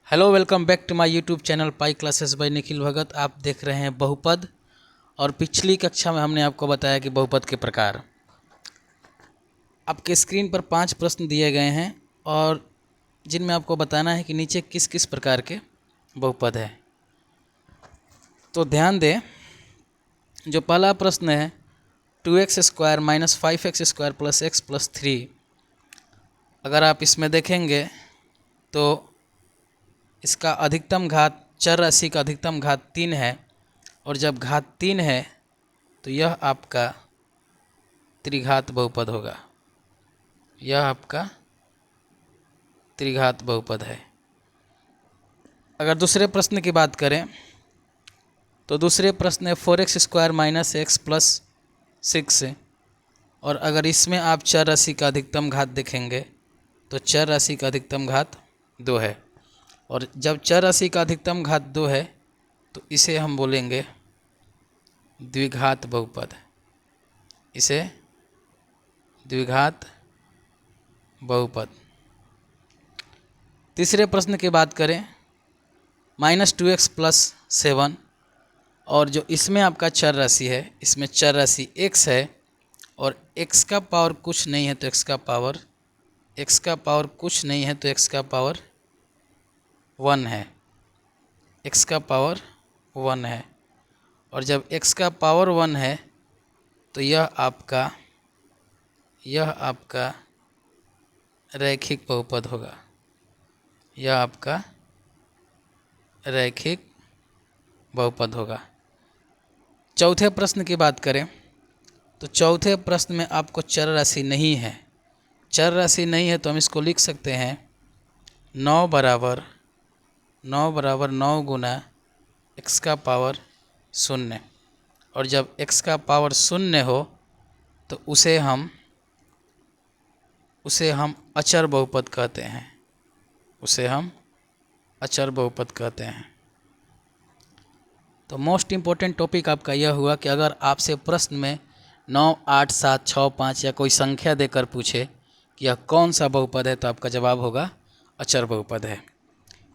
Hello, welcome back to my YouTube channel pi classes by Nikhil Bhagat. आप देख रहे हैं बहुपद। और पिछली कक्षा में हमने आपको बताया कि बहुपद के प्रकार। आपके स्क्रीन पर 5 प्रश्न दिए गए हैं और जिनमें आपको बताना है कि नीचे किस किस प्रकार के बहुपद है। तो ध्यान दें, जो पहला प्रश्न है 2x² - 5x² + x + 3। अगर आप इसमें देखेंगे तो इसका अधिकतम घात चर राशि का अधिकतम घात 3 है, और जब घात 3 है तो यह आपका त्रिघात बहुपद होगा। यह आपका त्रिघात बहुपद है। अगर दूसरे प्रश्न की बात करें तो दूसरे प्रश्न है 4x² - x + 6। और अगर इसमें आप चर राशि का अधिकतम घात देखेंगे तो चर राशि का अधिकतम घात 2 है, और जब चर राशि का अधिकतम घात 2 है तो इसे हम बोलेंगे द्विघात बहुपद। इसे द्विघात बहुपद। तीसरे प्रश्न की बात करें -2x + 7, और जो इसमें आपका चर राशि है, इसमें चर राशि x है, और x का पावर कुछ नहीं है तो x का पावर कुछ नहीं है तो x का पावर 1 है। x का पावर 1 है, और जब x का पावर 1 है तो यह आपका रैखिक बहुपद होगा। यह आपका रैखिक बहुपद होगा। चौथे प्रश्न की बात करें तो चौथे प्रश्न में आपको चर राशि नहीं है। चर राशि नहीं है तो हम इसको लिख सकते हैं 9 बराबर 9 गुना x का पावर 0। और जब x का पावर 0 हो तो उसे हम अचर बहुपद कहते हैं। उसे हम अचर बहुपद कहते हैं। तो मोस्ट इम्पोर्टेंट टॉपिक आपका यह हुआ कि अगर आपसे प्रश्न में 9, 8, 7, 6, 5 या कोई संख्या देकर पूछे कि यह कौन सा बहुपद है तो आपका जवाब होगा अचर बहुपद है।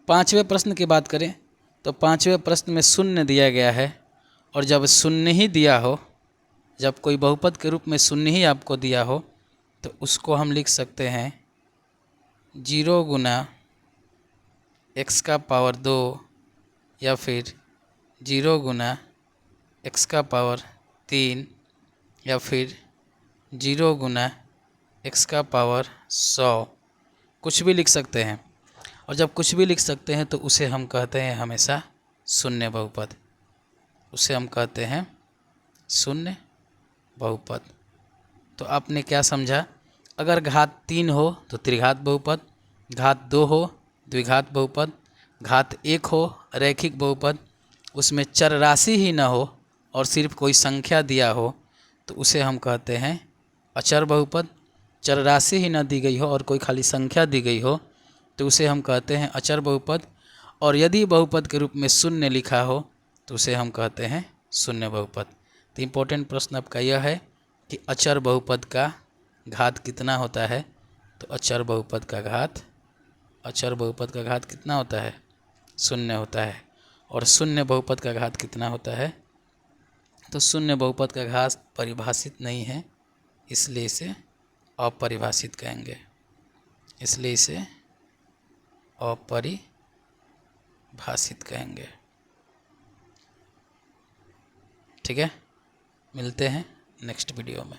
पाँचवें प्रश्न की बात करें तो पाँचवें प्रश्न में 0 दिया गया है, और जब 0 ही दिया हो, जब कोई बहुपद के रूप में 0 ही आपको दिया हो तो उसको हम लिख सकते हैं 0 गुना x का पावर 2, या फिर 0 गुना x का पावर 3, या फिर 0 गुना x का पावर 100। कुछ भी लिख सकते हैं, और जब कुछ भी लिख सकते हैं तो उसे हम कहते हैं हमेशा शून्य बहुपद। उसे हम कहते हैं शून्य बहुपद। तो आपने क्या समझा? अगर घात 3 हो तो त्रिघात बहुपद, घात 2 हो द्विघात बहुपद, घात 1 हो रैखिक बहुपद, उसमें चर राशि ही न हो और सिर्फ कोई संख्या दिया हो तो उसे हम कहते हैं अचर बहुपद। चर राशि ही न दी गई हो और कोई खाली संख्या दी गई हो तो उसे हम कहते हैं अचर बहुपद। और यदि बहुपद के रूप में 0 लिखा हो तो उसे हम कहते हैं शून्य बहुपद। तो इम्पोर्टेंट प्रश्न आपका यह है कि अचर बहुपद का घात कितना होता है? तो अचर बहुपद का घात कितना होता है? 0 होता है। और शून्य बहुपद का घात कितना होता है? तो शून्य बहुपद का घात परिभाषित नहीं है, इसलिए इसे अपरिभाषित कहेंगे। ठीक है, मिलते हैं नेक्स्ट वीडियो में।